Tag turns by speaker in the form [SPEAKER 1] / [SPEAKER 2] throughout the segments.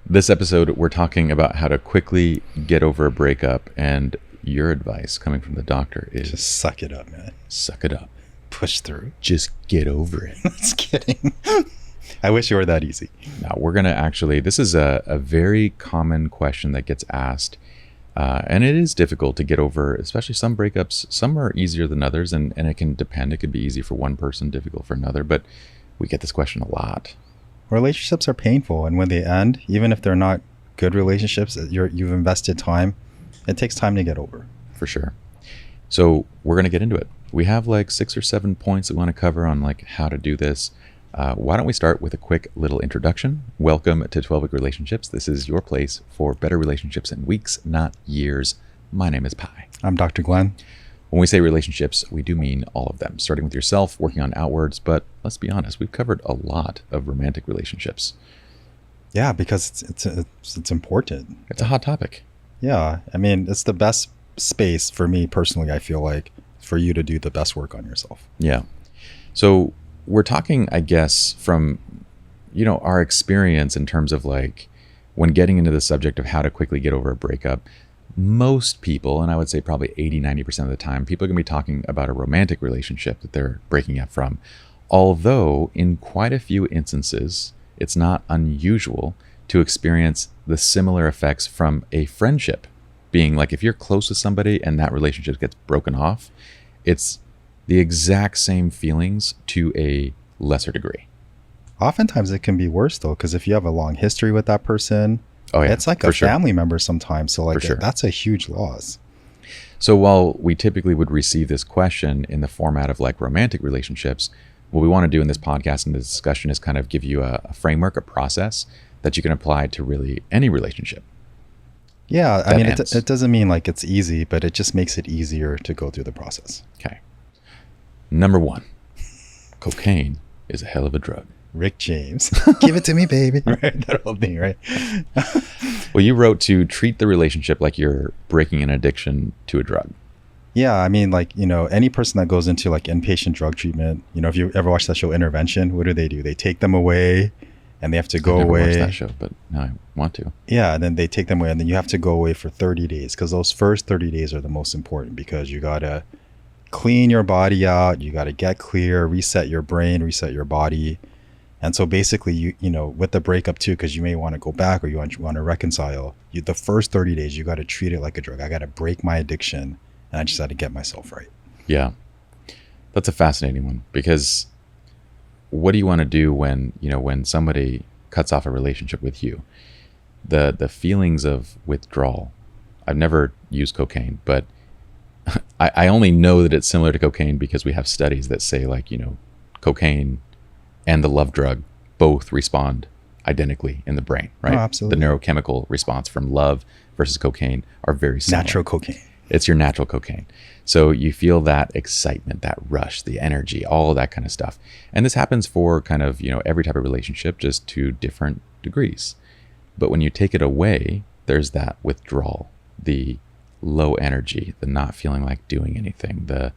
[SPEAKER 1] This episode, we're talking about how to quickly get over a breakup, and your advice coming from the doctor is...
[SPEAKER 2] Just suck it up, man.
[SPEAKER 1] Suck it up.
[SPEAKER 2] Push through.
[SPEAKER 1] Just get over it.
[SPEAKER 2] Just kidding. I wish it were that easy.
[SPEAKER 1] Now, we're going to actually... This is a very common question that gets asked, and it is difficult to get over, especially some breakups. Some are easier than others, and it can depend. It could be easy for one person, difficult for another, but we get this question a lot.
[SPEAKER 2] Relationships are painful, and when they end, even if they're not good relationships, you've invested time. It takes time to get over.
[SPEAKER 1] For sure. So we're going to get into it. We have like 6 or 7 points that we want to cover on like how to do this. Why don't we start with a quick little introduction? Welcome to 12-Week Relationships. This is your place for better relationships in weeks, not years. My name is Pye.
[SPEAKER 2] I'm Dr. Glen.
[SPEAKER 1] When we say relationships, we do mean all of them, starting with yourself, working on outwards. But let's be honest, we've covered a lot of romantic relationships.
[SPEAKER 2] Yeah, because it's important.
[SPEAKER 1] It's a hot topic.
[SPEAKER 2] Yeah, I mean, it's the best space for me personally, I feel like, for you to do the best work on yourself.
[SPEAKER 1] Yeah. So we're talking, I guess, from, our experience in terms of like when getting into the subject of how to quickly get over a breakup. Most people, and I would say probably 80-90% of the time, people are going to be talking about a romantic relationship that they're breaking up from. Although in quite a few instances, it's not unusual to experience the similar effects from a friendship. Being like, if you're close with somebody and that relationship gets broken off, it's the exact same feelings to a lesser degree.
[SPEAKER 2] Oftentimes it can be worse though, because if you have a long history with that person, it's like a family member sometimes. So like that's a huge loss.
[SPEAKER 1] So while we typically would receive this question in the format of like romantic relationships, what we want to do in this podcast and the discussion is kind of give you a framework, a process that you can apply to really any relationship.
[SPEAKER 2] Yeah, I mean, it doesn't mean like it's easy, but it just makes it easier to go through the process.
[SPEAKER 1] Okay. Number 1, cocaine is a hell of a drug.
[SPEAKER 2] Rick James. Give it to me, baby. Right? That whole thing, right?
[SPEAKER 1] Well, you wrote to treat the relationship like you're breaking an addiction to a drug.
[SPEAKER 2] Yeah, I mean, like, any person that goes into like inpatient drug treatment, if you ever watch that show Intervention, what do? They take them away and they have to go away.
[SPEAKER 1] I've never watched that show, but now I want to.
[SPEAKER 2] Yeah, and then they take them away and then you have to go away for 30 days because those first 30 days are the most important because you got to clean your body out, you got to get clear, reset your brain, reset your body. And so basically, you with the breakup too, because you may want to go back or you want to reconcile, the first 30 days, you got to treat it like a drug. I got to break my addiction and I just had to get myself right.
[SPEAKER 1] Yeah. That's a fascinating one because what do you want to do when somebody cuts off a relationship with you? The feelings of withdrawal. I've never used cocaine, but I only know that it's similar to cocaine because we have studies that say like, cocaine and the love drug both respond identically in the brain, right?
[SPEAKER 2] Oh, absolutely.
[SPEAKER 1] The neurochemical response from love versus cocaine are very similar.
[SPEAKER 2] Natural cocaine.
[SPEAKER 1] It's your natural cocaine. So you feel that excitement, that rush, the energy, all of that kind of stuff. And this happens for kind of, every type of relationship, just to different degrees. But when you take it away, there's that withdrawal, the low energy, the not feeling like doing anything, the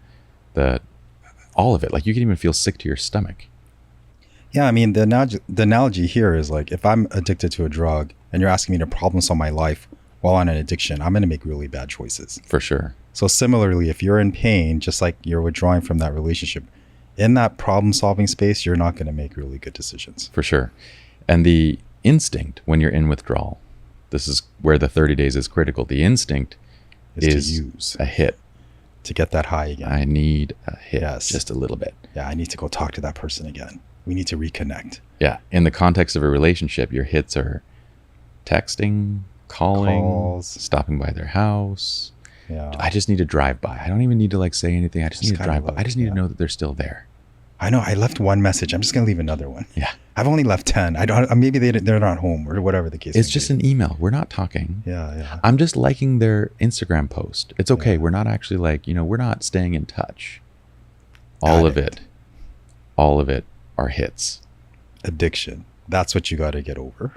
[SPEAKER 1] all of it. Like you can even feel sick to your stomach.
[SPEAKER 2] Yeah, I mean, the analogy here is like if I'm addicted to a drug and you're asking me to problem solve my life while on an addiction, I'm going to make really bad choices.
[SPEAKER 1] For sure.
[SPEAKER 2] So similarly, if you're in pain, just like you're withdrawing from that relationship, in that problem solving space, you're not going to make really good decisions.
[SPEAKER 1] For sure. And the instinct when you're in withdrawal, this is where the 30 days is critical. The instinct is
[SPEAKER 2] to use
[SPEAKER 1] a hit.
[SPEAKER 2] To get that high again.
[SPEAKER 1] I need a hit,
[SPEAKER 2] yes.
[SPEAKER 1] Just a little bit.
[SPEAKER 2] Yeah, I need to go talk to that person again. We need to reconnect.
[SPEAKER 1] Yeah. In the context of a relationship, your hits are texting, calls, stopping by their house.
[SPEAKER 2] Yeah.
[SPEAKER 1] I just need to drive by. I don't even need to like say anything. I just need to drive by. I just need to know that they're still there.
[SPEAKER 2] I know. I left one message. I'm just going to leave another one.
[SPEAKER 1] Yeah.
[SPEAKER 2] I've only left 10. I don't. Maybe they're not home or whatever the case.
[SPEAKER 1] It's just an email. We're not talking.
[SPEAKER 2] Yeah.
[SPEAKER 1] I'm just liking their Instagram post. It's okay. Yeah. We're not actually like, we're not staying in touch. All of it are hits.
[SPEAKER 2] Addiction. That's what you got to get over.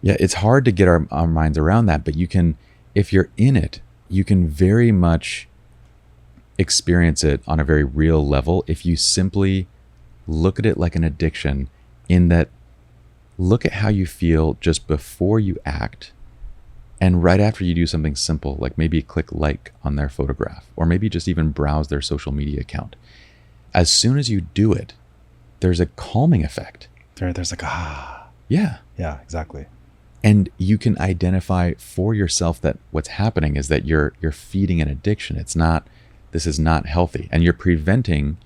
[SPEAKER 1] Yeah. It's hard to get our minds around that, but you can, if you're in it, you can very much experience it on a very real level if you simply look at it like an addiction, in that look at how you feel just before you act and right after you do something simple, like maybe click like on their photograph, or maybe just even browse their social media account. As soon as you do it, there's a calming effect.
[SPEAKER 2] There's like,
[SPEAKER 1] Yeah.
[SPEAKER 2] Yeah, exactly.
[SPEAKER 1] And you can identify for yourself that what's happening is that you're feeding an addiction. This is not healthy. And you're preventing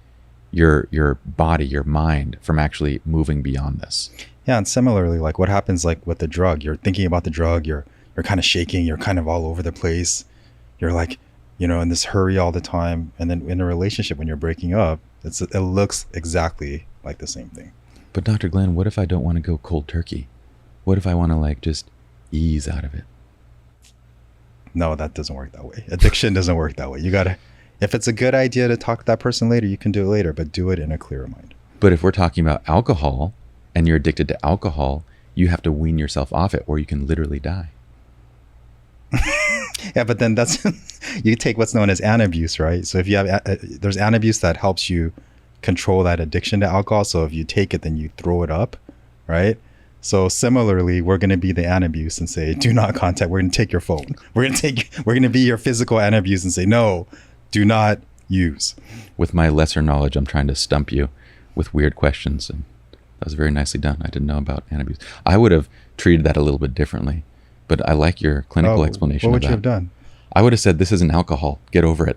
[SPEAKER 1] your body, your mind from actually moving beyond this.
[SPEAKER 2] Yeah, and similarly, like what happens like with the drug, you're thinking about the drug, you're kind of shaking, you're kind of all over the place. You're like, in this hurry all the time. And then in a relationship, when you're breaking up, it looks exactly like the same thing.
[SPEAKER 1] But Dr. Glenn, what if I don't want to go cold turkey? What if I want to like just ease out of it?
[SPEAKER 2] No, that doesn't work that way. Addiction doesn't work that way. If it's a good idea to talk to that person later, you can do it later, but do it in a clearer mind.
[SPEAKER 1] But if we're talking about alcohol and you're addicted to alcohol, you have to wean yourself off it or you can literally die.
[SPEAKER 2] Yeah, but then that's you take what's known as anabuse, right? So if you have there's anabuse that helps you control that addiction to alcohol. So if you take it, then you throw it up, right? So similarly, we're going to be the anabuse and say, do not contact. We're going to take your phone. We're going to be your physical anabuse and say, no, do not use.
[SPEAKER 1] With my lesser knowledge, I'm trying to stump you with weird questions, and that was very nicely done. I didn't know about anabuse. I would have treated that a little bit differently, but I like your clinical explanation of that.
[SPEAKER 2] What would you have done?
[SPEAKER 1] I would have said, this isn't alcohol. Get over it.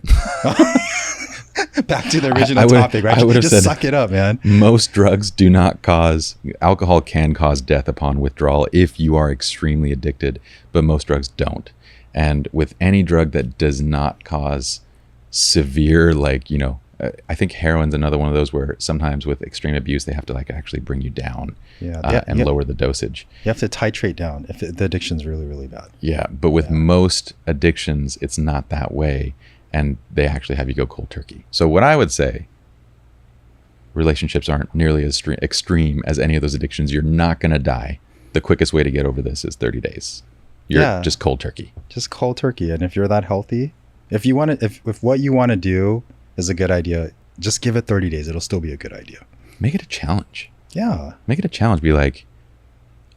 [SPEAKER 2] Back to the original topic, right?
[SPEAKER 1] I would have
[SPEAKER 2] just
[SPEAKER 1] said,
[SPEAKER 2] suck it up, man.
[SPEAKER 1] Most drugs do not cause, alcohol can cause death upon withdrawal if you are extremely addicted, but most drugs don't. And with any drug that does not cause severe, like, I think heroin's another one of those where sometimes with extreme abuse, they have to like actually bring you down and lower the dosage.
[SPEAKER 2] You have to titrate down if the addiction's really, really bad.
[SPEAKER 1] Yeah, but with most addictions, it's not that way. And they actually have you go cold turkey. So what I would say, relationships aren't nearly as extreme as any of those addictions. You're not going to die. The quickest way to get over this is 30 days. You're just cold turkey.
[SPEAKER 2] Just cold turkey. And if you're that healthy, if you want to, if what you want to do is a good idea, just give it 30 days. It'll still be a good idea.
[SPEAKER 1] Make it a challenge.
[SPEAKER 2] Yeah.
[SPEAKER 1] Make it a challenge. Be like,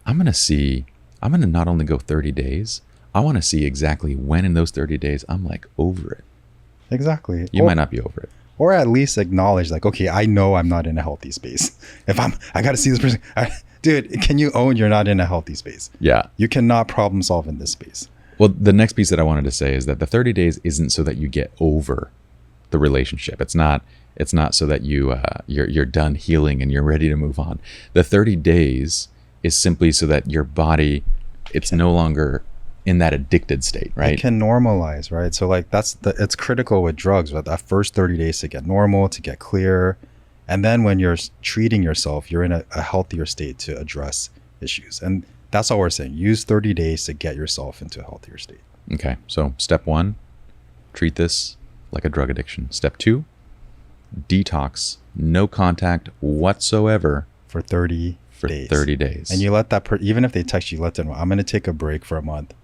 [SPEAKER 1] I'm going to not only go 30 days, I want to see exactly when in those 30 days I'm like over it.
[SPEAKER 2] Exactly.
[SPEAKER 1] You might not be over it.
[SPEAKER 2] Or at least acknowledge like, okay, I know I'm not in a healthy space. I got to see this person. Dude, can you own you're not in a healthy space?
[SPEAKER 1] Yeah.
[SPEAKER 2] You cannot problem solve in this space.
[SPEAKER 1] Well, the next piece that I wanted to say is that the 30 days isn't so that you get over the relationship. It's not so that you're done healing and you're ready to move on. The 30 days is simply so that your body, it's no longer in that addicted state, right?
[SPEAKER 2] It can normalize, right? So like it's critical with drugs, right? That first 30 days to get normal, to get clear. And then when you're treating yourself, you're in a healthier state to address issues. And that's all we're saying. Use 30 days to get yourself into a healthier state.
[SPEAKER 1] Okay. So step 1, treat this like a drug addiction. Step 2, detox, no contact whatsoever
[SPEAKER 2] for 30
[SPEAKER 1] days. 30 days.
[SPEAKER 2] And you let that even if they text you, let them know, I'm going to take a break for a month.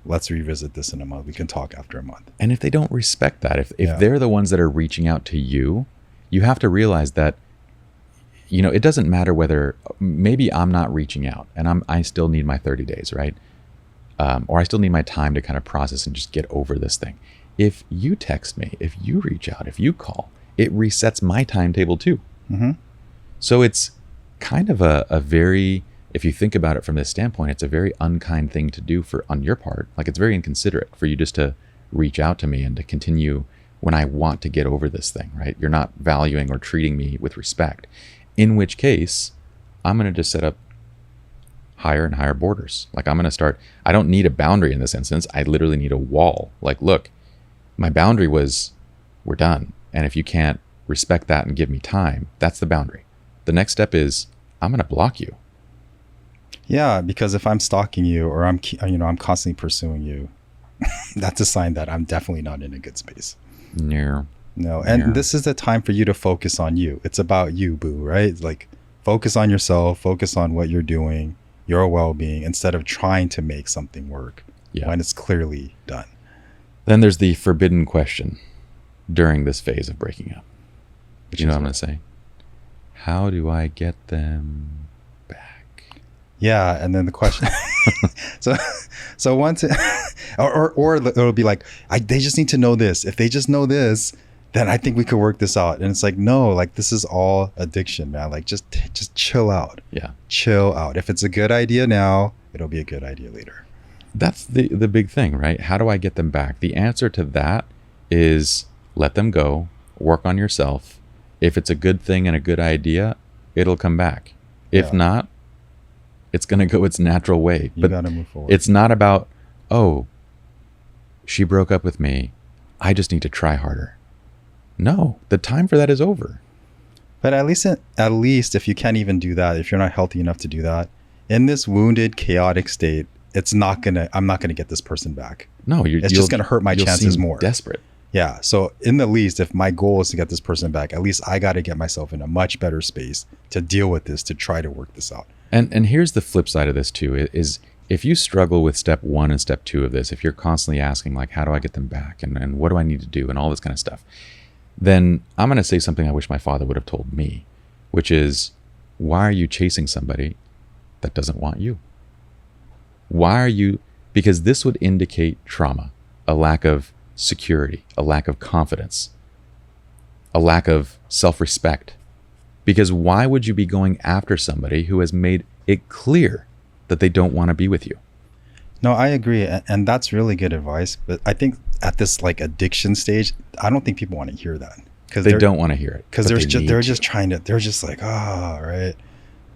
[SPEAKER 2] Let's revisit this in a month. We can talk after a month.
[SPEAKER 1] And if they don't respect that, if they're the ones that are reaching out to you, you have to realize that, it doesn't matter whether maybe I'm not reaching out and I still need my 30 days, right? Or I still need my time to kind of process and just get over this thing. If you text me, if you reach out, if you call, it resets my timetable too.
[SPEAKER 2] Mm-hmm.
[SPEAKER 1] So it's kind of a very, if you think about it from this standpoint, it's a very unkind thing to do on your part. Like it's very inconsiderate for you just to reach out to me and to continue when I want to get over this thing, right? You're not valuing or treating me with respect. In which case, I'm going to just set up higher and higher borders. Like I'm going to start, I don't need a boundary in this instance. I literally need a wall. Like, look, my boundary was, we're done. And if you can't respect that and give me time, that's the boundary. The next step is, I'm going to block you.
[SPEAKER 2] Yeah, because if I'm stalking you or I'm constantly pursuing you, that's a sign that I'm definitely not in a good space.
[SPEAKER 1] No.
[SPEAKER 2] And this is the time for you to focus on you. It's about you, boo, right? Like focus on yourself, focus on what you're doing, your well-being, instead of trying to make something work when it's clearly done.
[SPEAKER 1] Then there's the forbidden question during this phase of breaking up. You know what I'm going to say? How do I get them back?
[SPEAKER 2] Yeah, and then the question. so so once it, or it'll be like, they just need to know this. If they just know this, then I think we could work this out. And it's like, no, like this is all addiction, man. Like just chill out.
[SPEAKER 1] Yeah.
[SPEAKER 2] Chill out. If it's a good idea now, it'll be a good idea later.
[SPEAKER 1] That's the big thing, right? How do I get them back? The answer to that is let them go, work on yourself. If it's a good thing and a good idea, it'll come back. If not, it's going to go its natural way.
[SPEAKER 2] You got to move forward.
[SPEAKER 1] It's not about, oh, she broke up with me, I just need to try harder. No, the time for that is over.
[SPEAKER 2] But at least if you can't even do that, if you're not healthy enough to do that, in this wounded, chaotic state, I'm not gonna get this person back.
[SPEAKER 1] No,
[SPEAKER 2] it's just gonna hurt my chances more.
[SPEAKER 1] Desperate.
[SPEAKER 2] Yeah. So in the least, if my goal is to get this person back, at least I got to get myself in a much better space to deal with this, to try to work this out.
[SPEAKER 1] And here's the flip side of this too, is if you struggle with step 1 and step 2 of this, if you're constantly asking like, how do I get them back? And what do I need to do? And all this kind of stuff, then I'm going to say something I wish my father would have told me, which is, why are you chasing somebody that doesn't want you? Why are you? Because this would indicate trauma, a lack of security, a lack of confidence, a lack of self-respect. Because why would you be going after somebody who has made it clear that they don't want to be with you?
[SPEAKER 2] No, I agree. And that's really good advice. But I think at this like addiction stage, I don't think people want to hear that.
[SPEAKER 1] Because they don't want to hear it.
[SPEAKER 2] Because they're just like, right.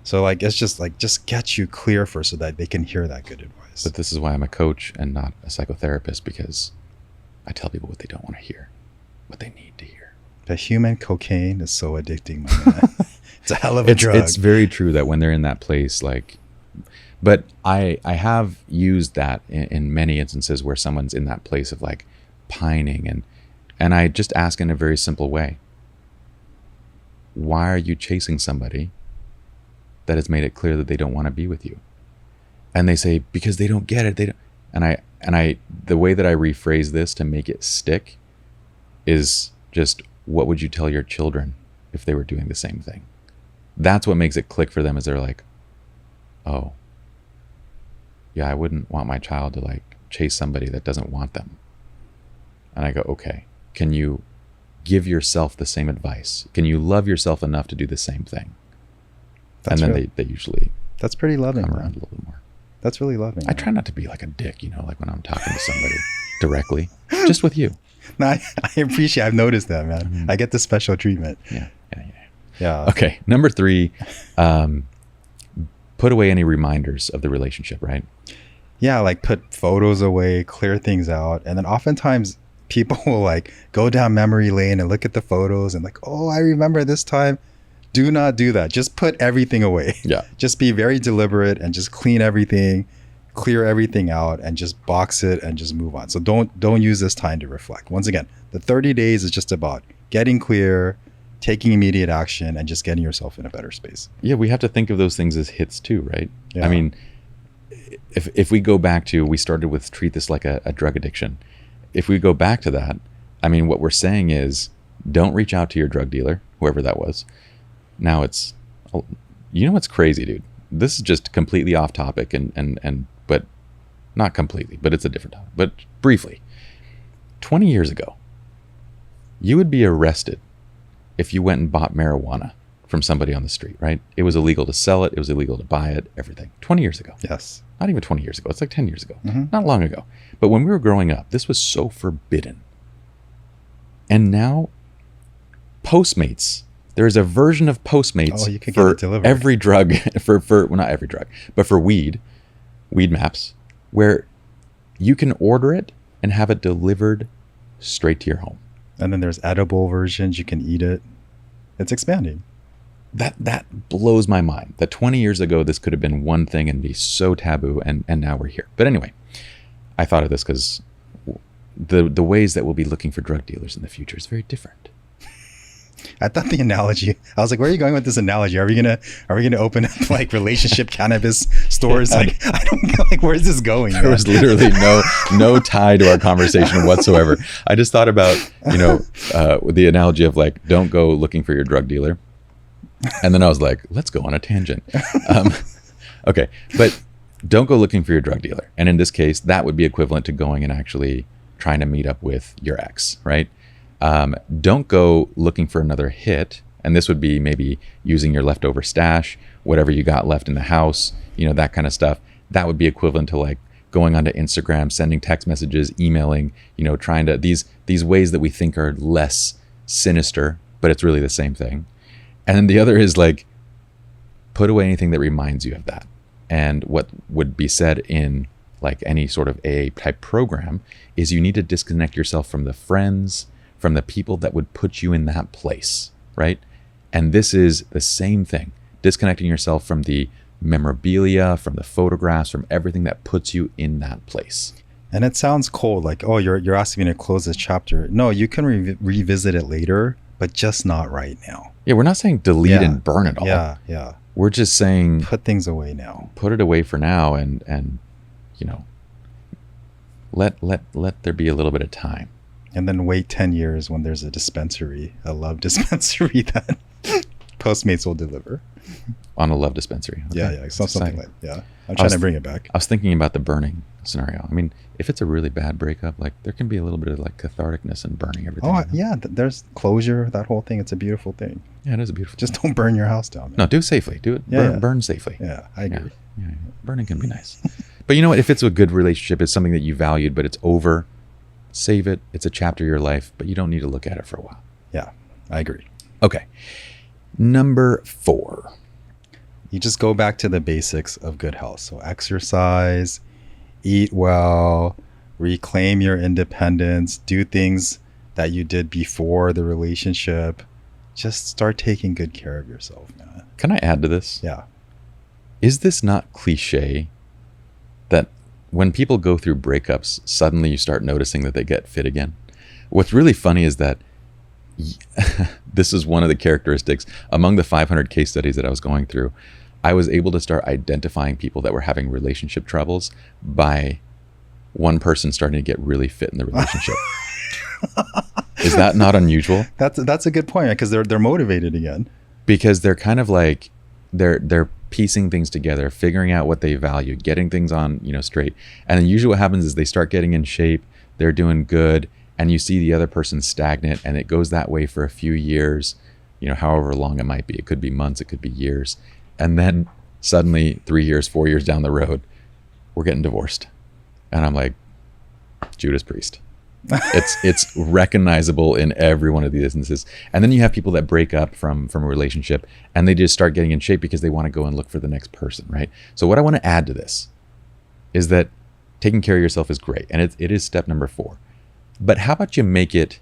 [SPEAKER 2] So like, it's just like, just get you clear first so that they can hear that good advice.
[SPEAKER 1] But this is why I'm a coach and not a psychotherapist, because I tell people what they don't want to hear, what they need to hear.
[SPEAKER 2] The human cocaine is so addicting, my man. It's a hell of a drug.
[SPEAKER 1] It's very true that when they're in that place, like, but I have used that in many instances where someone's in that place of like pining, and I just ask in a very simple way, why are you chasing somebody that has made it clear that they don't want to be with you? And they say, because they don't get it. They don't. And I the way that I rephrase this to make it stick is just, what would you tell your children if they were doing the same thing? That's what makes it click for them, is they're like, oh, yeah, I wouldn't want my child to like chase somebody that doesn't want them. And I go, okay, can you give yourself the same advice? Can you love yourself enough to do the same thing? And then they usually
[SPEAKER 2] that's pretty loving,
[SPEAKER 1] come
[SPEAKER 2] man.
[SPEAKER 1] around a little bit more.
[SPEAKER 2] That's really loving.
[SPEAKER 1] I try not to be like a dick, like when I'm talking to somebody directly, just with you.
[SPEAKER 2] No, I appreciate. I've noticed that, man. Mm-hmm. I get the special treatment.
[SPEAKER 1] Yeah. Okay. Number 3, put away any reminders of the relationship, right?
[SPEAKER 2] Yeah, like put photos away, clear things out, and then oftentimes people will like go down memory lane and look at the photos and like, oh, I remember this time. Do not do that. Just put everything away.
[SPEAKER 1] Yeah.
[SPEAKER 2] Just be very deliberate and just clean everything, clear everything out, and just box it and just move on. So don't use this time to reflect. Once again, the 30 days is just about getting clear, taking immediate action, and just getting yourself in a better space.
[SPEAKER 1] Yeah, we have to think of those things as hits too, right?
[SPEAKER 2] Yeah.
[SPEAKER 1] I mean, if we go back to, we started with treat this like a drug addiction. If we go back to that, I mean, what we're saying is, don't reach out to your drug dealer, whoever that was. Now it's, what's crazy, dude? This is just completely off topic and but not completely, but it's a different topic. But briefly, 20 years ago, you would be arrested if you went and bought marijuana from somebody on the street, right? It was illegal to sell it. It was illegal to buy it, everything. 20 years ago.
[SPEAKER 2] Yes.
[SPEAKER 1] Not even 20 years ago. It's like 10 years ago. Mm-hmm. Not long ago. But when we were growing up, this was so forbidden. And now, Postmates. There is a version of Postmates for every drug, well, not every drug, but for weed maps, where you can order it and have it delivered straight to your home.
[SPEAKER 2] And then there's edible versions. You can eat it. It's expanding.
[SPEAKER 1] That blows my mind that 20 years ago, this could have been one thing and be so taboo. And now we're here. But anyway, I thought of this because the ways that we'll be looking for drug dealers in the future is very different.
[SPEAKER 2] I thought the analogy, I was like, where are you going with this analogy? Are we gonna open up like relationship cannabis stores? Like, I don't know, like, where's this going?
[SPEAKER 1] There was literally no tie to our conversation whatsoever. I just thought about, the analogy of like, don't go looking for your drug dealer. And then I was like, let's go on a tangent. Okay, but don't go looking for your drug dealer. And in this case, that would be equivalent to going and actually trying to meet up with your ex, right? Don't go looking for another hit. And this would be maybe using your leftover stash, whatever you got left in the house, that kind of stuff. That would be equivalent to like going onto Instagram, sending text messages, emailing, trying to these ways that we think are less sinister, but it's really the same thing. And then the other is like, put away anything that reminds you of that. And what would be said in like any sort of AA type program is you need to disconnect yourself from the friends, from the people that would put you in that place, right? And this is the same thing, disconnecting yourself from the memorabilia, from the photographs, from everything that puts you in that place.
[SPEAKER 2] And it sounds cold, like, oh, you're asking me to close this chapter. No, you can revisit it later, but just not right now.
[SPEAKER 1] Yeah, we're not saying delete and burn it all.
[SPEAKER 2] Yeah.
[SPEAKER 1] We're just saying
[SPEAKER 2] put things away now.
[SPEAKER 1] Put it away for now, and let there be a little bit of time.
[SPEAKER 2] And then wait 10 years when there's a love dispensary that Postmates will deliver.
[SPEAKER 1] On a love dispensary. Okay.
[SPEAKER 2] Yeah. Something like that. Yeah. I'm trying to bring it back.
[SPEAKER 1] I was thinking about the burning scenario. I mean, if it's a really bad breakup, like there can be a little bit of like catharticness in burning everything.
[SPEAKER 2] Oh, yeah. There's closure, that whole thing. It's a beautiful thing.
[SPEAKER 1] Yeah, it is a beautiful
[SPEAKER 2] Just don't burn your house down. Man.
[SPEAKER 1] No, do it safely. Do it. Burn safely.
[SPEAKER 2] Yeah, I agree.
[SPEAKER 1] Yeah. Burning can be nice. But you know what? If it's a good relationship, it's something that you valued, but it's over, save it. It's a chapter of your life, but you don't need to look at it for a while.
[SPEAKER 2] Yeah, I agree.
[SPEAKER 1] Okay. Number 4.
[SPEAKER 2] You just go back to the basics of good health. So exercise, eat well, reclaim your independence, do things that you did before the relationship. Just start taking good care of yourself, man.
[SPEAKER 1] Can I add to this?
[SPEAKER 2] Yeah.
[SPEAKER 1] Is this not cliche that when people go through breakups, suddenly you start noticing that they get fit again? What's really funny is that this is one of the characteristics among the 500 case studies that I was going through. I was able to start identifying people that were having relationship troubles by one person starting to get really fit in the relationship. Is that not unusual?
[SPEAKER 2] That's a good point, because they're motivated again.
[SPEAKER 1] Because they're kind of like they're piecing things together, figuring out what they value, getting things on straight. And then usually what happens is they start getting in shape, they're doing good, and you see the other person stagnant, and it goes that way for a few years, however long it might be. It could be months, it could be years. And then suddenly 3 years, 4 years down the road, we're getting divorced. And I'm like, Judas Priest. It's recognizable in every one of these instances. And then you have people that break up from a relationship, and they just start getting in shape because they want to go and look for the next person, right? So what I want to add to this is that taking care of yourself is great, and it is step number 4. But how about you make it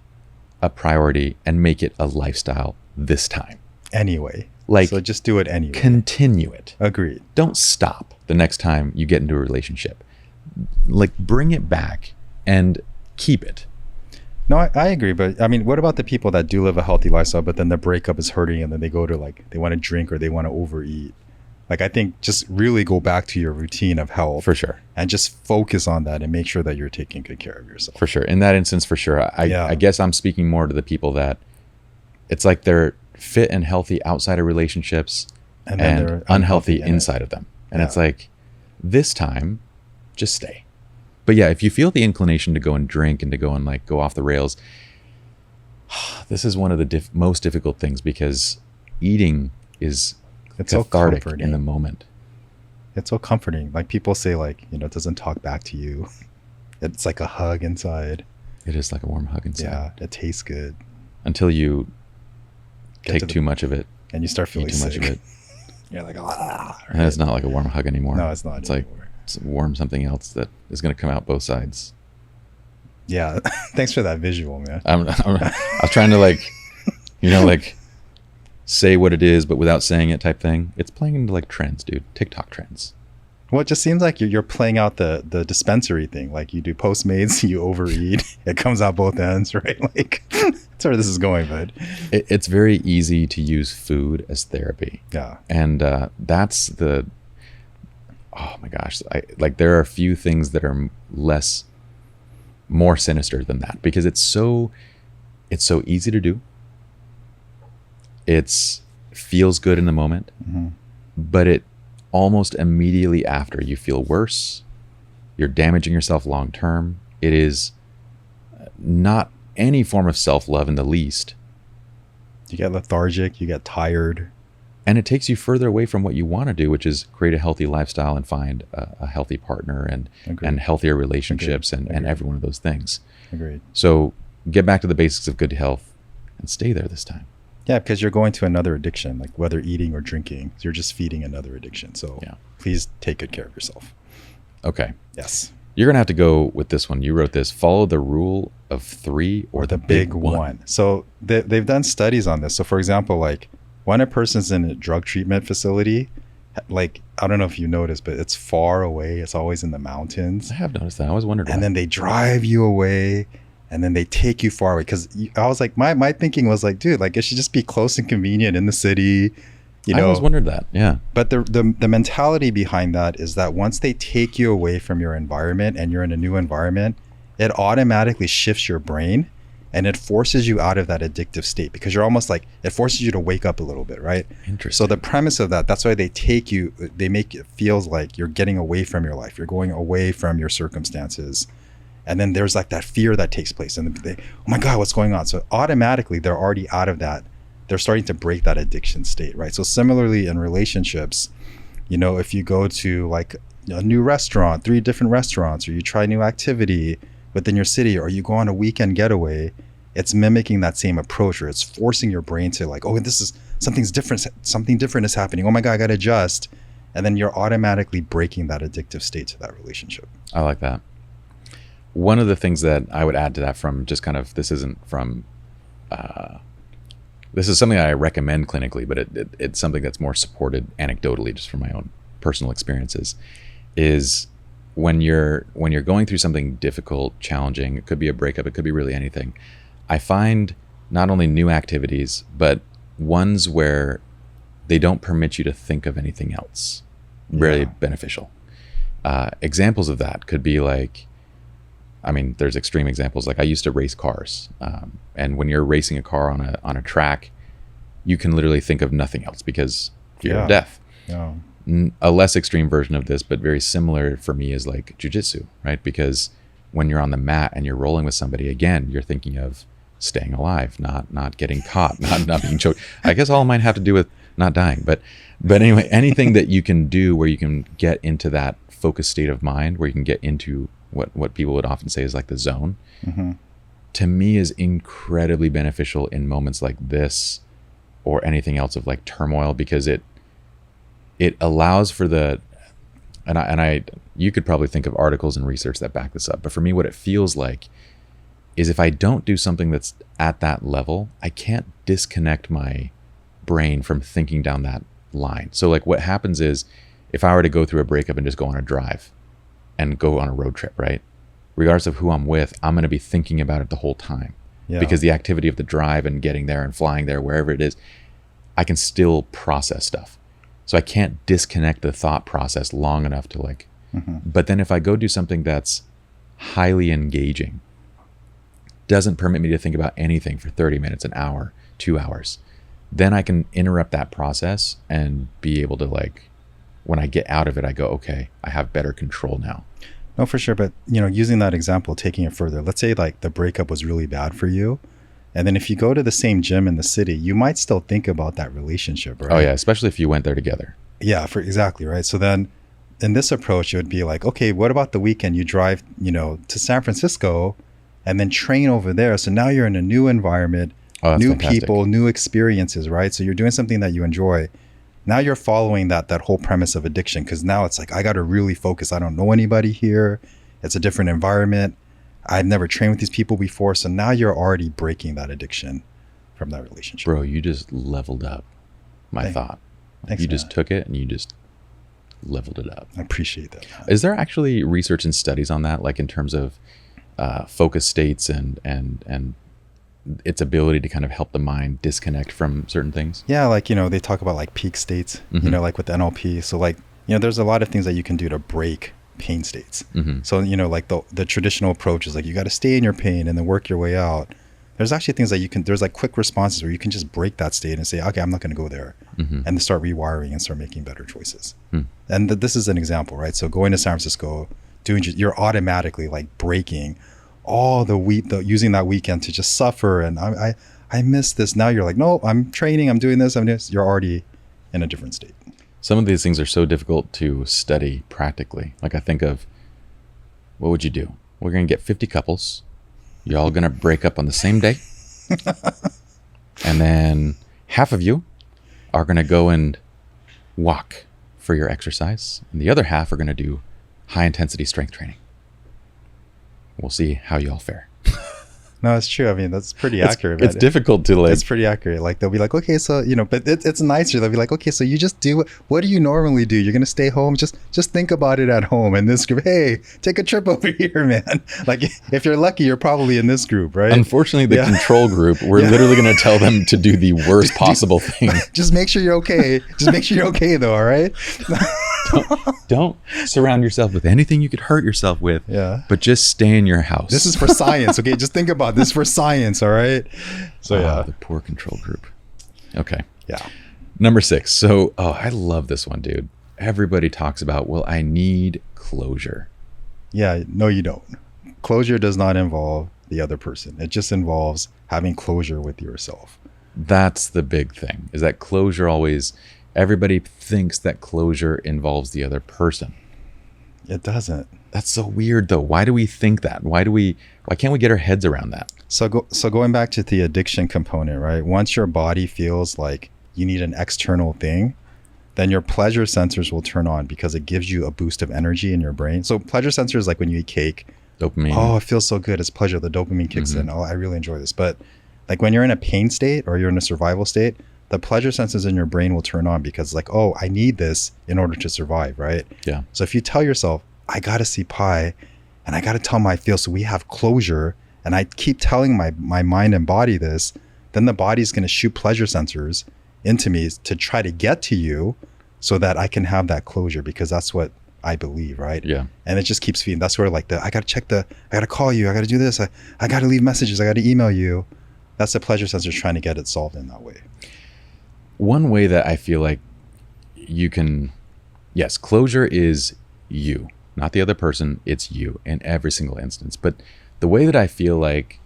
[SPEAKER 1] a priority and make it a lifestyle this time?
[SPEAKER 2] Anyway.
[SPEAKER 1] So
[SPEAKER 2] just do it anyway.
[SPEAKER 1] Continue it.
[SPEAKER 2] Agreed.
[SPEAKER 1] Don't stop the next time you get into a relationship. Like, bring it back and keep it.
[SPEAKER 2] No, I agree. But I mean, what about the people that do live a healthy lifestyle, but then the breakup is hurting, and then they go to they want to drink or they want to overeat? I think just really go back to your routine of health.
[SPEAKER 1] For sure.
[SPEAKER 2] And just focus on that and make sure that you're taking good care of yourself.
[SPEAKER 1] For sure. In that instance, for sure. I guess I'm speaking more to the people that it's like they're fit and healthy outside of relationships and they're unhealthy inside of them. And it's like, this time, just stay. But yeah, if you feel the inclination to go and drink and to go and go off the rails, this is one of the most difficult things, because eating is cathartic so in the moment.
[SPEAKER 2] It's so comforting. Like people say, it doesn't talk back to you. It's like a hug inside.
[SPEAKER 1] It is like a warm hug inside.
[SPEAKER 2] Yeah, it tastes good.
[SPEAKER 1] Until you take too much of it.
[SPEAKER 2] And you start feeling
[SPEAKER 1] too much of it.
[SPEAKER 2] You're like, ah. Right?
[SPEAKER 1] And it's not like a warm hug anymore.
[SPEAKER 2] No, it's not.
[SPEAKER 1] It's anymore. It's warm something else that is going to come out both sides.
[SPEAKER 2] Yeah. Thanks for that visual, man.
[SPEAKER 1] I was trying to say what it is, but without saying it type thing. It's playing into trends, dude. TikTok trends.
[SPEAKER 2] Well, it just seems like you're playing out the dispensary thing. Like you do Postmates, you overeat. It comes out both ends, right? That's where this is going, bud.
[SPEAKER 1] It's very easy to use food as therapy.
[SPEAKER 2] Yeah.
[SPEAKER 1] And that's the... Oh my gosh. There are a few things that are more sinister than that, because it's so easy to do. It feels good in the moment, but it almost immediately after, you feel worse. You're damaging yourself long term. It is not any form of self-love in the least.
[SPEAKER 2] You get lethargic, you get tired.
[SPEAKER 1] And it takes you further away from what you want to do, which is create a healthy lifestyle and find a healthy partner and healthier relationships and every one of those things.
[SPEAKER 2] Agreed.
[SPEAKER 1] So get back to the basics of good health and stay there this time.
[SPEAKER 2] Yeah, because you're going to another addiction, like whether eating or drinking, you're just feeding another addiction. So please take good care of yourself.
[SPEAKER 1] Okay.
[SPEAKER 2] Yes.
[SPEAKER 1] You're going to have to go with this one. You wrote this: follow the rule of 3 or the big one.
[SPEAKER 2] So they've done studies on this. So for example, like when a person's in a drug treatment facility, like, I don't know if you noticed, but it's far away. It's always in the mountains.
[SPEAKER 1] I have noticed that. I always wondered why.
[SPEAKER 2] And then they drive you away. And then they take you far away, because I was like, my thinking was like, dude, like it should just be close and convenient in the city, you know.
[SPEAKER 1] I always wondered that, yeah.
[SPEAKER 2] But the mentality behind that is that once they take you away from your environment and you're in a new environment, it automatically shifts your brain and it forces you out of that addictive state, because you're almost like, it forces you to wake up a little bit, right?
[SPEAKER 1] Interesting.
[SPEAKER 2] So the premise of that's why they make it feels like you're getting away from your life. You're going away from your circumstances. And then there's like that fear that takes place, and oh my God, what's going on? So automatically they're already out of that. They're starting to break that addiction state, right? So similarly in relationships, you know, if you go to like a new restaurant, 3 different restaurants, or you try a new activity within your city, or you go on a weekend getaway, it's mimicking that same approach, or it's forcing your brain to like, oh, this is something different is happening. Oh my God, I got to adjust. And then you're automatically breaking that addictive state to that relationship.
[SPEAKER 1] I like that. One of the things that I would add to that, from just kind of, this isn't from, this is something I recommend clinically, but it's something that's more supported anecdotally just from my own personal experiences, is when you're going through something difficult, challenging, it could be a breakup, it could be really anything. I find not only new activities, but ones where they don't permit you to think of anything else, really beneficial. Examples of that could be like, I mean, there's extreme examples. Like I used to race cars, and when you're racing a car on a track, you can literally think of nothing else because fear of death.
[SPEAKER 2] Yeah.
[SPEAKER 1] A less extreme version of this, but very similar for me, is like jujitsu, right? Because when you're on the mat and you're rolling with somebody, again, you're thinking of staying alive, not getting caught, not being choked. I guess all mine have to do with not dying, but anyway, anything that you can do where you can get into that focused state of mind, where you can get into what people would often say is like the zone, to me is incredibly beneficial in moments like this or anything else of like turmoil, because it allows for you could probably think of articles and research that back this up, but for me, what it feels like is if I don't do something that's at that level, I can't disconnect my brain from thinking down that line. So like what happens is, if I were to go through a breakup and just go on a drive and go on a road trip, right? Regardless of who I'm with, I'm going to be thinking about it the whole time, because the activity of the drive and getting there and flying there, wherever it is, I can still process stuff. So I can't disconnect the thought process long enough to like, but then if I go do something that's highly engaging, doesn't permit me to think about anything for 30 minutes, an hour, 2 hours, then I can interrupt that process and be able to like, when I get out of it, I go, okay, I have better control now.
[SPEAKER 2] No, for sure. But, you know, using that example, taking it further, let's say like the breakup was really bad for you. And then if you go to the same gym in the city, you might still think about that relationship, right?
[SPEAKER 1] Oh yeah, especially if you went there together.
[SPEAKER 2] Yeah, exactly, right? So then in this approach, it would be like, okay, what about the weekend? You drive, you know, to San Francisco and then train over there. So now you're in a new environment, new
[SPEAKER 1] fantastic.
[SPEAKER 2] people, new experiences, right? So you're doing something that you enjoy. Now you're following that whole premise of addiction, because now it's like, I got to really focus. I don't know anybody here. It's a different environment. I've never trained with these people before. So now you're already breaking that addiction from that relationship.
[SPEAKER 1] Bro, you just leveled up my thought.
[SPEAKER 2] Thanks,
[SPEAKER 1] you just took it and you just leveled it up.
[SPEAKER 2] I appreciate that.
[SPEAKER 1] Is there actually research and studies on that, like in terms of focus states and its ability to kind of help the mind disconnect from certain things?
[SPEAKER 2] Yeah, like, you know, they talk about like peak states, you know, like with NLP. So like, you know, there's a lot of things that you can do to break pain states. So, you know, like the traditional approach is like, you got to stay in your pain and then work your way out. there's actually things that you can, there's like quick responses where you can just break that state and say, okay, I'm not going to go there, and start rewiring and start making better choices. And this is an example, right? So going to San Francisco, you're automatically like breaking all the using that weekend to just suffer. And I miss this. Now you're like, no, I'm training, I'm doing this, you're already in a different state.
[SPEAKER 1] Some of these things are so difficult to study practically. Like I think of, what would you do? We're going to get 50 couples. You're all going to break up on the same day. And then half of you are going to go and walk for your exercise. And the other half are going to do high intensity strength training. We'll see how you all fare.
[SPEAKER 2] No, it's true. I mean, that's pretty accurate.
[SPEAKER 1] It's difficult to like.
[SPEAKER 2] It's pretty accurate. Like they'll be like, okay, so but it's nicer. They'll be like, okay, so you just do what do you normally do? You're gonna stay home. Just think about it at home. And this group, hey, take a trip over here, man. Like if you're lucky, you're probably in this group, right?
[SPEAKER 1] Unfortunately, the control group, we're literally gonna tell them to do the worst possible thing.
[SPEAKER 2] Just make sure you're okay. Just make sure you're okay, though. All right.
[SPEAKER 1] Don't surround yourself with anything you could hurt yourself with.
[SPEAKER 2] Yeah.
[SPEAKER 1] But just stay in your house.
[SPEAKER 2] This is for science. Okay. Just think about this for science. All right. So
[SPEAKER 1] the poor control group. Okay.
[SPEAKER 2] Yeah.
[SPEAKER 1] Number 6. So, I love this one, dude. Everybody talks about, well, I need closure.
[SPEAKER 2] Yeah. No, you don't. Closure does not involve the other person. It just involves having closure with yourself.
[SPEAKER 1] That's the big thing, is that closure always, everybody thinks that closure involves the other person.
[SPEAKER 2] It doesn't.
[SPEAKER 1] That's so weird though. Why do we think that? Why can't we get our heads around that?
[SPEAKER 2] So going back to the addiction component, right? Once your body feels like you need an external thing, then your pleasure sensors will turn on because it gives you a boost of energy in your brain. So pleasure sensors, like when you eat cake,
[SPEAKER 1] dopamine.
[SPEAKER 2] Oh, it feels so good. It's pleasure. The dopamine kicks in. Oh, I really enjoy this. But like when you're in a pain state or you're in a survival state, the pleasure sensors in your brain will turn on because like, oh, I need this in order to survive, right?
[SPEAKER 1] Yeah.
[SPEAKER 2] So if you tell yourself, I got to see Pye and I got to tell him how I feel so we have closure, and I keep telling my mind and body this, then the body's going to shoot pleasure sensors into me to try to get to you so that I can have that closure, because that's what I believe, right?
[SPEAKER 1] Yeah.
[SPEAKER 2] And it just keeps feeding. That's where like I got to call you. I got to do this. I got to leave messages. I got to email you. That's the pleasure sensors trying to get it solved in that way.
[SPEAKER 1] One way that I feel like you can, yes, closure is you, not the other person. It's you in every single instance. But the way that I feel like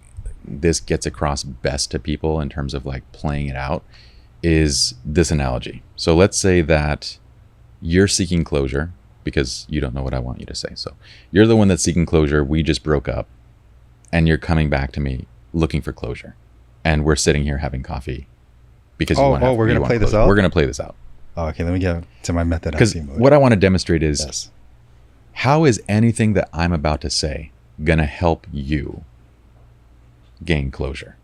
[SPEAKER 1] this gets across best to people in terms of like playing it out is this analogy. So let's say that you're seeking closure because you don't know what I want you to say. So you're the one that's seeking closure. We just broke up and you're coming back to me looking for closure. And we're sitting here having coffee because
[SPEAKER 2] we're going to play this out?
[SPEAKER 1] We're going to play this out.
[SPEAKER 2] Oh, okay, let me get to my method.
[SPEAKER 1] Because what I want to demonstrate is how is anything that I'm about to say going to help you gain closure?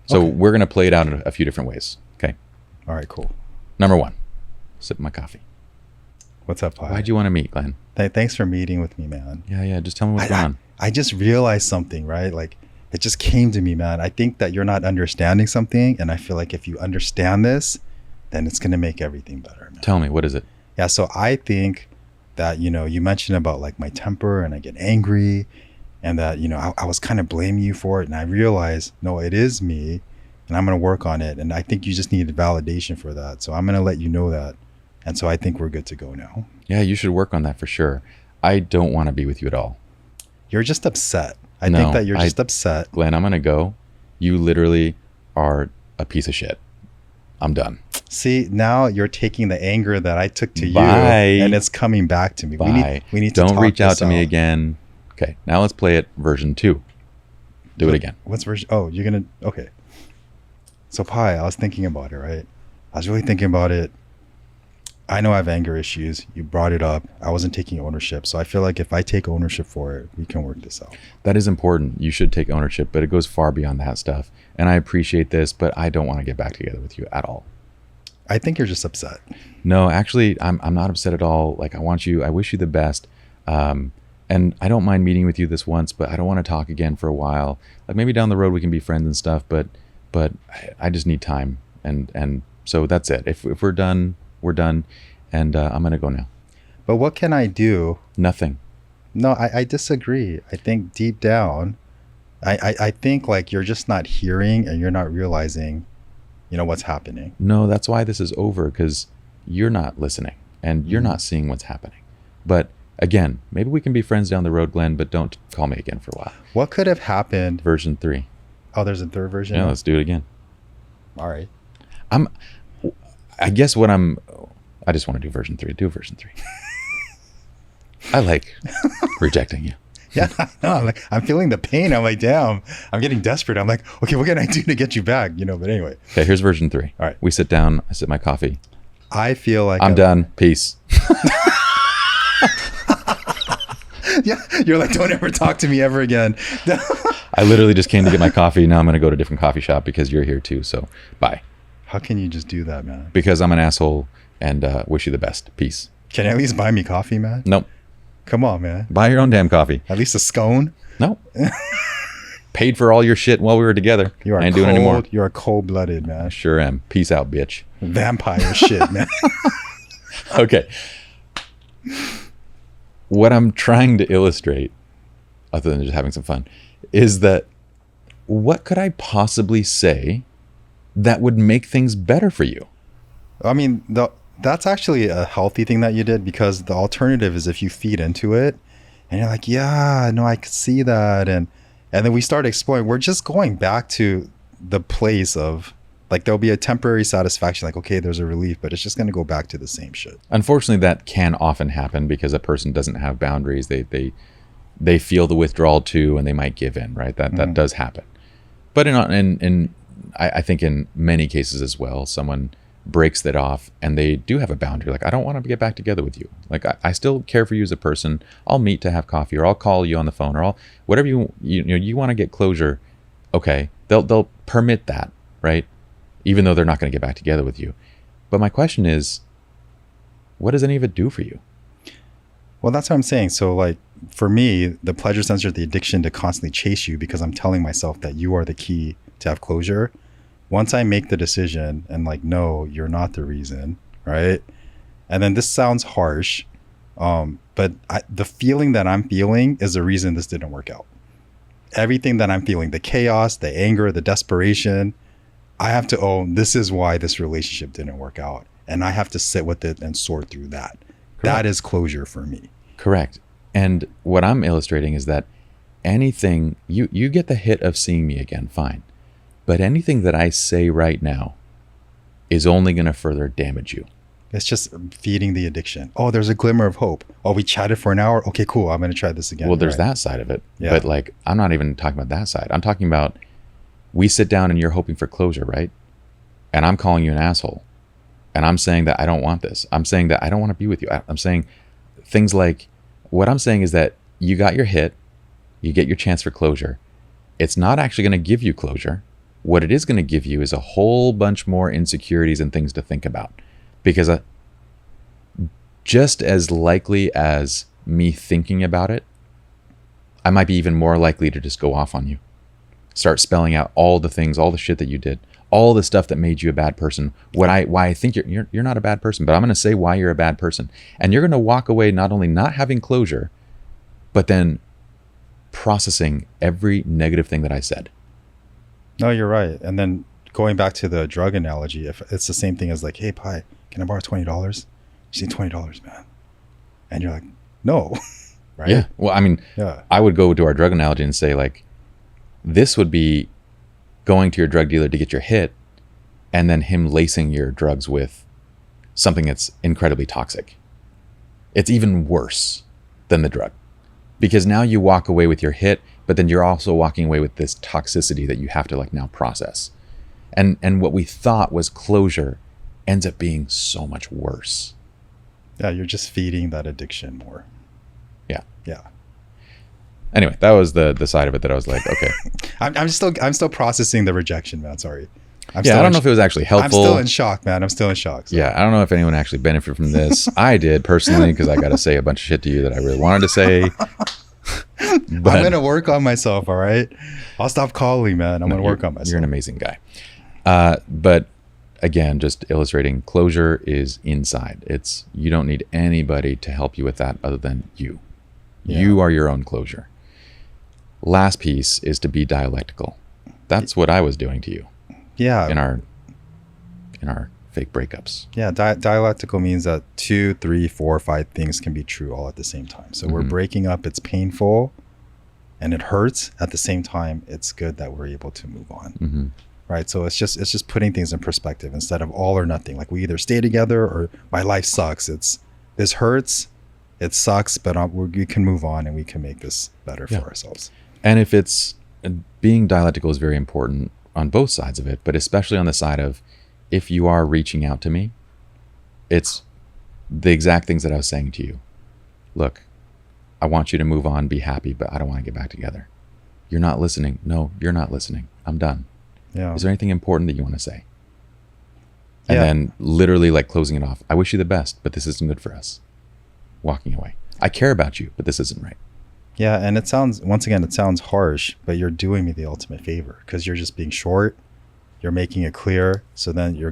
[SPEAKER 1] So we're going to play it out in a few different ways. Okay.
[SPEAKER 2] All right, cool.
[SPEAKER 1] Number 1, sip my coffee.
[SPEAKER 2] What's up, Pye?
[SPEAKER 1] Why'd you want to meet, Glenn?
[SPEAKER 2] Thanks for meeting with me, man.
[SPEAKER 1] Yeah. Just tell me what's going on.
[SPEAKER 2] I just realized something, right? Like it just came to me, man. I think that you're not understanding something. And I feel like if you understand this, then it's going to make everything better, man.
[SPEAKER 1] Tell me, what is it?
[SPEAKER 2] Yeah. So I think that, you mentioned about like my temper and I get angry and that, I was kind of blaming you for it. And I realized, no, it is me and I'm going to work on it. And I think you just needed validation for that. So I'm going to let you know that. And so I think we're good to go now.
[SPEAKER 1] Yeah, you should work on that for sure. I don't want to be with you at all.
[SPEAKER 2] You're just upset. I think that you're just upset.
[SPEAKER 1] Glenn, I'm going to go. You literally are a piece of shit. I'm done.
[SPEAKER 2] See, now you're taking the anger that I took to you and it's coming back to me.
[SPEAKER 1] Bye.
[SPEAKER 2] We need to
[SPEAKER 1] Don't
[SPEAKER 2] talk
[SPEAKER 1] reach out
[SPEAKER 2] this
[SPEAKER 1] to me again. Okay, now let's play it version 2. Do it again.
[SPEAKER 2] What's version? Oh, you're going to, okay. So Pye, I was thinking about it, right? I was really thinking about it. I know I have anger issues. You brought it up. I wasn't taking ownership. So I feel like if I take ownership for it, we can work this out.
[SPEAKER 1] That is important. You should take ownership, but it goes far beyond that stuff. And I appreciate this, but I don't want to get back together with you at all.
[SPEAKER 2] I think you're just upset.
[SPEAKER 1] No, actually, I'm not upset at all. Like I wish you the best. And I don't mind meeting with you this once, but I don't want to talk again for a while. Like maybe down the road we can be friends and stuff, but I just need time. And so that's it. If we're done, we're done. And I'm going to go now.
[SPEAKER 2] But what can I do?
[SPEAKER 1] Nothing.
[SPEAKER 2] No, I disagree. I think deep down, I think like you're just not hearing and you're not realizing, what's happening.
[SPEAKER 1] No, that's why this is over, because you're not listening and you're not seeing what's happening. But again, maybe we can be friends down the road, Glenn, but don't call me again for a while.
[SPEAKER 2] What could have happened?
[SPEAKER 1] Version 3.
[SPEAKER 2] Oh, there's a third version?
[SPEAKER 1] Yeah, let's do it again.
[SPEAKER 2] All right.
[SPEAKER 1] I guess I just want to do version 3. Do version 3. I like rejecting you.
[SPEAKER 2] Yeah, no, like I'm feeling the pain. I'm like, damn, I'm getting desperate. I'm like, okay, what can I do to get you back? But anyway.
[SPEAKER 1] Okay, here's version 3.
[SPEAKER 2] All right.
[SPEAKER 1] We sit down, I sip my coffee.
[SPEAKER 2] I feel like
[SPEAKER 1] I'm done. Peace.
[SPEAKER 2] Yeah, you're like, don't ever talk to me ever again.
[SPEAKER 1] I literally just came to get my coffee. Now I'm going to go to a different coffee shop because you're here too. So bye.
[SPEAKER 2] How can you just do that, man?
[SPEAKER 1] Because I'm an asshole and wish you the best. Peace.
[SPEAKER 2] Can you at least buy me coffee, man?
[SPEAKER 1] Nope.
[SPEAKER 2] Come on, man.
[SPEAKER 1] Buy your own damn coffee.
[SPEAKER 2] At least a scone?
[SPEAKER 1] Nope. Paid for all your shit while we were together.
[SPEAKER 2] You are
[SPEAKER 1] I ain't doing anymore.
[SPEAKER 2] You're cold-blooded, man.
[SPEAKER 1] I sure am. Peace out, bitch.
[SPEAKER 2] Vampire shit, man.
[SPEAKER 1] Okay. What I'm trying to illustrate, other than just having some fun, is that what could I possibly say that would make things better for you?
[SPEAKER 2] I mean, that's actually a healthy thing that you did, because the alternative is if you feed into it and you're like, yeah, no, I could see that. And then we start exploring. We're just going back to the place of like, there'll be a temporary satisfaction. Like, okay, there's a relief, but it's just going to go back to the same shit.
[SPEAKER 1] Unfortunately, that can often happen because a person doesn't have boundaries. They feel the withdrawal too, and they might give in, right? That does happen. But I think in many cases as well, someone breaks that off and they do have a boundary. Like, I don't want to get back together with you. Like, I still care for you as a person. I'll meet to have coffee, or I'll call you on the phone, or whatever you want to get closure. Okay, they'll permit that, right? Even though they're not going to get back together with you. But my question is, what does any of it do for you?
[SPEAKER 2] Well, that's what I'm saying. So like, for me, the pleasure sensor is the addiction to constantly chase you, because I'm telling myself that you are the key to have closure. Once I make the decision and like, no, you're not the reason, right? And then this sounds harsh, but the feeling that I'm feeling is the reason this didn't work out. Everything that I'm feeling, the chaos, the anger, the desperation, I have to own this is why this relationship didn't work out. And I have to sit with it and sort through that. Correct. That is closure for me.
[SPEAKER 1] Correct. And what I'm illustrating is that anything, you get the hit of seeing me again, fine. But anything that I say right now is only going to further damage you.
[SPEAKER 2] It's just feeding the addiction. Oh, there's a glimmer of hope. Oh, we chatted for an hour. Okay, cool. I'm going to try this again.
[SPEAKER 1] Well, there's that side of it. Yeah. But like, I'm not even talking about that side. I'm talking about, we sit down and you're hoping for closure, right? And I'm calling you an asshole. And I'm saying that I don't want this. I'm saying that I don't want to be with you. I'm saying things like, what I'm saying is that you got your hit, you get your chance for closure. It's not actually going to give you closure. What it is going to give you is a whole bunch more insecurities and things to think about. Because just as likely as me thinking about it, I might be even more likely to just go off on you. Start spelling out all the things, all the shit that you did, all the stuff that made you a bad person. Why I think you're not a bad person, but I'm going to say why you're a bad person. And you're going to walk away not only not having closure, but then processing every negative thing that I said.
[SPEAKER 2] No, you're right. And then going back to the drug analogy, if it's the same thing as like, hey, Pye, can I borrow $20? You say $20, man. And you're like, no. Right?
[SPEAKER 1] Yeah. Well, I mean, I would go to our drug analogy and say like, this would be going to your drug dealer to get your hit and then him lacing your drugs with something that's incredibly toxic. It's even worse than the drug, because now you walk away with your hit, but then you're also walking away with this toxicity that you have to like now process. And what we thought was closure ends up being so much worse.
[SPEAKER 2] Yeah, you're just feeding that addiction more.
[SPEAKER 1] Yeah.
[SPEAKER 2] Yeah.
[SPEAKER 1] Anyway, that was the side of it that I was like, okay.
[SPEAKER 2] I'm still processing the rejection, man. Sorry.
[SPEAKER 1] I don't know if it was actually helpful.
[SPEAKER 2] I'm still in shock, man. I'm still in shock. So.
[SPEAKER 1] Yeah, I don't know if anyone actually benefited from this. I did personally, because I got to say a bunch of shit to you that I really wanted to say.
[SPEAKER 2] But I'm going to work on myself, all right? I'll stop calling, man. I'm going to work on myself.
[SPEAKER 1] You're an amazing guy. But again, just illustrating, closure is inside. You don't need anybody to help you with that other than you. Yeah. You are your own closure. last piece is to be dialectical. That's what I was doing to you.
[SPEAKER 2] Yeah.
[SPEAKER 1] In our fake breakups.
[SPEAKER 2] Yeah. Dialectical means that 2, 3, 4, 5 things can be true all at the same time. So we're breaking up. It's painful and it hurts. At the same time, it's good that we're able to move on. Right. So it's just putting things in perspective instead of all or nothing. Like we either stay together or my life sucks. This hurts. It sucks, but we can move on and we can make this better for ourselves.
[SPEAKER 1] And if it's being dialectical is very important on both sides of it, but especially on the side of if you are reaching out to me, it's the exact things that I was saying to you. Look, I want you to move on, be happy, but I don't want to get back together. You're not listening. No, you're not listening. I'm done.
[SPEAKER 2] Yeah.
[SPEAKER 1] Is there anything important that you want to say? And then literally like closing it off. I wish you the best, but this isn't good for us. Walking away. I care about you, but this isn't right.
[SPEAKER 2] Yeah. And it sounds harsh, but you're doing me the ultimate favor because you're just being short. You're making it clear. So then you're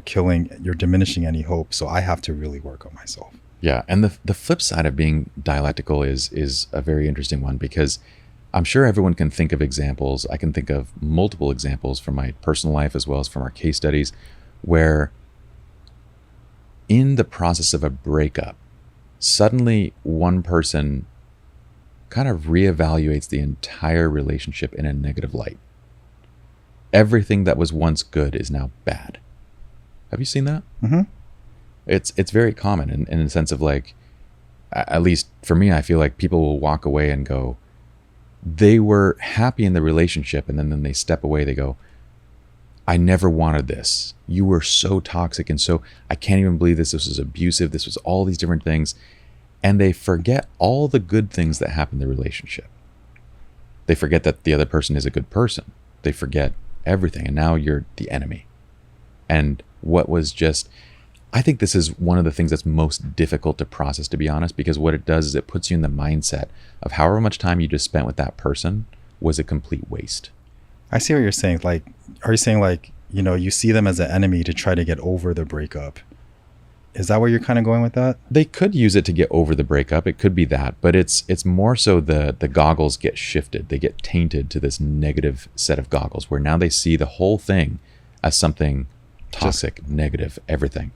[SPEAKER 2] diminishing any hope. So I have to really work on myself.
[SPEAKER 1] Yeah. And the flip side of being dialectical is a very interesting one because I'm sure everyone can think of examples. I can think of multiple examples from my personal life as well as from our case studies where in the process of a breakup, suddenly one person kind of reevaluates the entire relationship in a negative light. Everything that was once good is now bad. Have you seen that? It's very common in the sense of like, at least for me, I feel like people will walk away and go, they were happy in the relationship, and then they step away, they go, I never wanted this. You were so toxic and so, I can't even believe this. This was abusive. This was all these different things. And they forget all the good things that happened in the relationship. They forget that the other person is a good person. They forget everything. And now you're the enemy. And what was just, I think this is one of the things that's most difficult to process, to be honest, because what it does is it puts you in the mindset of however much time you just spent with that person was a complete waste.
[SPEAKER 2] I see what you're saying. Like, are you saying like, you see them as an enemy to try to get over the breakup? Is that where you're kind of going with that?
[SPEAKER 1] They could use it to get over the breakup. It could be that, but it's more so the goggles get shifted. They get tainted to this negative set of goggles where now they see the whole thing as something toxic, negative, everything.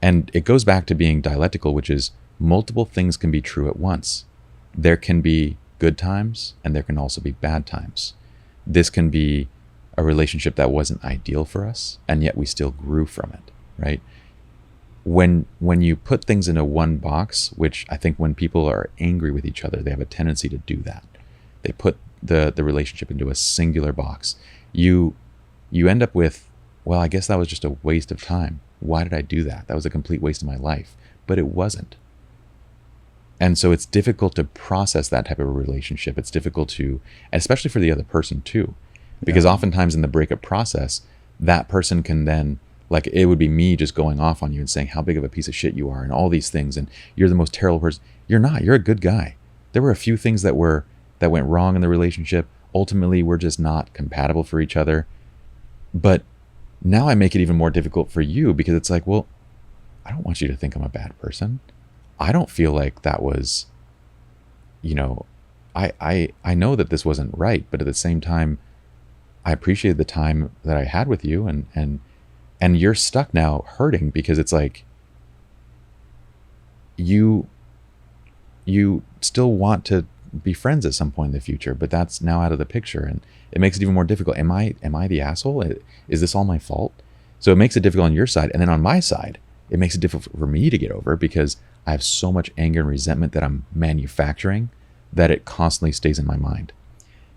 [SPEAKER 1] And it goes back to being dialectical, which is multiple things can be true at once. There can be good times and there can also be bad times. This can be a relationship that wasn't ideal for us, and yet we still grew from it, right? When you put things into one box, which I think when people are angry with each other, they have a tendency to do that. They put the relationship into a singular box. You end up with, well, I guess that was just a waste of time. Why did I do that? That was a complete waste of my life. But it wasn't. And so it's difficult to process that type of a relationship. It's difficult to, and especially for the other person too, because oftentimes in the breakup process, that person can then, like, it would be me just going off on you and saying how big of a piece of shit you are and all these things, and you're the most terrible person. You're not. You're a good guy. There were a few things that went wrong in the relationship. Ultimately, we're just not compatible for each other. But now I make it even more difficult for you because it's like, well, I don't want you to think I'm a bad person. I don't feel like that was, I know that this wasn't right, but at the same time, I appreciated the time that I had with you, and you're stuck now hurting because it's like you still want to be friends at some point in the future, but that's now out of the picture, and it makes it even more difficult. Am I the asshole? Is this all my fault? So it makes it difficult on your side, and then on my side, it makes it difficult for me to get over because I have so much anger and resentment that I'm manufacturing that it constantly stays in my mind.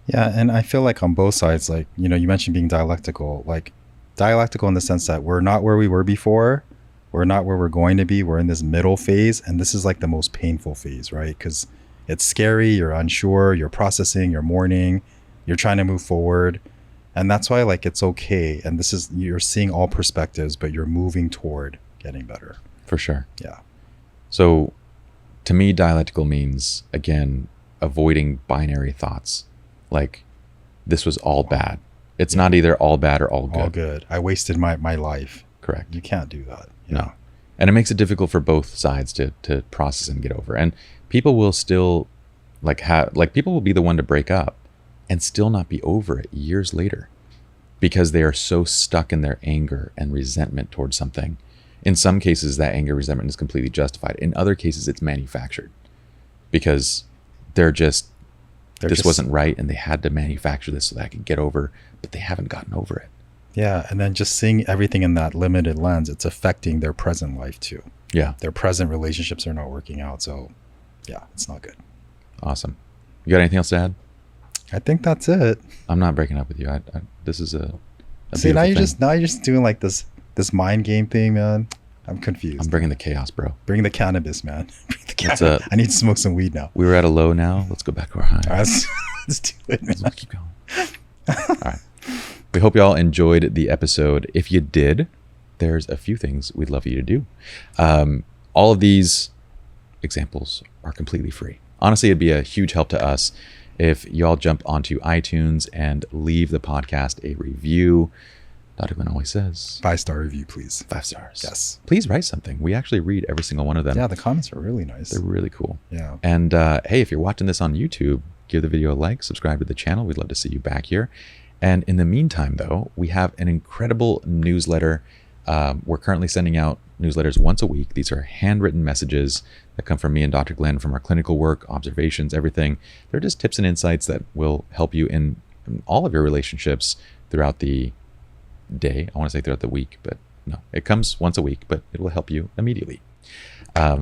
[SPEAKER 2] Yeah, and I feel like on both sides, like, you mentioned being dialectical, like dialectical in the sense that we're not where we were before, we're not where we're going to be, we're in this middle phase, and this is like the most painful phase, right? Because it's scary, you're unsure, you're processing, you're mourning, you're trying to move forward, and that's why, like, it's okay, and you're seeing all perspectives, but you're moving toward getting better.
[SPEAKER 1] For sure.
[SPEAKER 2] Yeah.
[SPEAKER 1] So to me, dialectical means, again, avoiding binary thoughts. Like, this was all bad. It's not either all bad or all good.
[SPEAKER 2] All good. I wasted my life.
[SPEAKER 1] Correct.
[SPEAKER 2] You can't do that.
[SPEAKER 1] No. And it makes it difficult for both sides to process and get over. And people will still people will be the one to break up. and still not be over it years later because they are so stuck in their anger and resentment towards something. In some cases, that anger, resentment is completely justified. In other cases, it's manufactured because this wasn't right and they had to manufacture this so that I could get over, but they haven't gotten over it.
[SPEAKER 2] Yeah. And then just seeing everything in that limited lens, it's affecting their present life too.
[SPEAKER 1] Yeah.
[SPEAKER 2] Their present relationships are not working out. So yeah, it's not good.
[SPEAKER 1] Awesome. You got anything else to add?
[SPEAKER 2] I think that's it.
[SPEAKER 1] I'm not breaking up with you. This is a
[SPEAKER 2] See, now
[SPEAKER 1] beautiful thing.
[SPEAKER 2] you're just doing like this mind game thing, man. I'm confused.
[SPEAKER 1] I'm bringing the chaos, bro.
[SPEAKER 2] Bring the cannabis, man. Bring the
[SPEAKER 1] That's
[SPEAKER 2] cannabis. I need to smoke some weed now.
[SPEAKER 1] We were at a low now. Let's go back to our high.
[SPEAKER 2] All right, let's do it, man.
[SPEAKER 1] Let's keep going. All right. We hope you all enjoyed the episode. If you did, there's a few things we'd love you to do. All of these examples are completely free. Honestly, it'd be a huge help to us if y'all jump onto iTunes and leave the podcast a review. Dr. Glen always says
[SPEAKER 2] 5-star review, please.
[SPEAKER 1] 5 stars.
[SPEAKER 2] Yes.
[SPEAKER 1] Please write something. We actually read every single one of them.
[SPEAKER 2] Yeah, the comments are really nice.
[SPEAKER 1] They're really cool.
[SPEAKER 2] Yeah.
[SPEAKER 1] And hey, if you're watching this on YouTube, give the video a like, subscribe to the channel. We'd love to see you back here. And in the meantime, though, we have an incredible newsletter. We're currently sending out newsletters once a week. These are handwritten messages that come from me and Dr. Glen from our clinical work, observations, everything. They're just tips and insights that will help you in all of your relationships throughout the day. I want to say throughout the week, but no, it comes once a week, but it will help you immediately.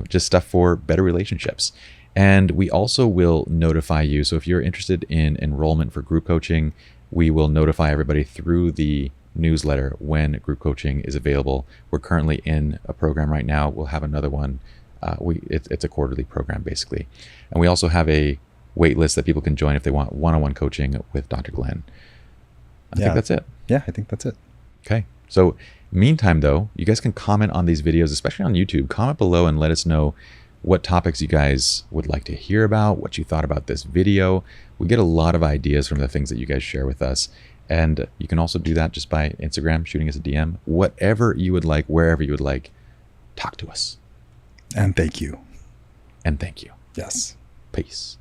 [SPEAKER 1] Just stuff for better relationships. And we also will notify you. So if you're interested in enrollment for group coaching, we will notify everybody through the newsletter when group coaching is available. We're currently in a program right now. We'll have another one. It's a quarterly program basically. And we also have a wait list that people can join if they want one-on-one coaching with Dr. Glen. I think that's it.
[SPEAKER 2] Yeah, I think that's it.
[SPEAKER 1] Okay. So meantime, though, you guys can comment on these videos, especially on YouTube. Comment below and let us know what topics you guys would like to hear about, what you thought about this video. We get a lot of ideas from the things that you guys share with us. And you can also do that just by Instagram, shooting us a DM, whatever you would like, wherever you would like. Talk to us.
[SPEAKER 2] And thank you.
[SPEAKER 1] And thank you.
[SPEAKER 2] Yes.
[SPEAKER 1] Peace.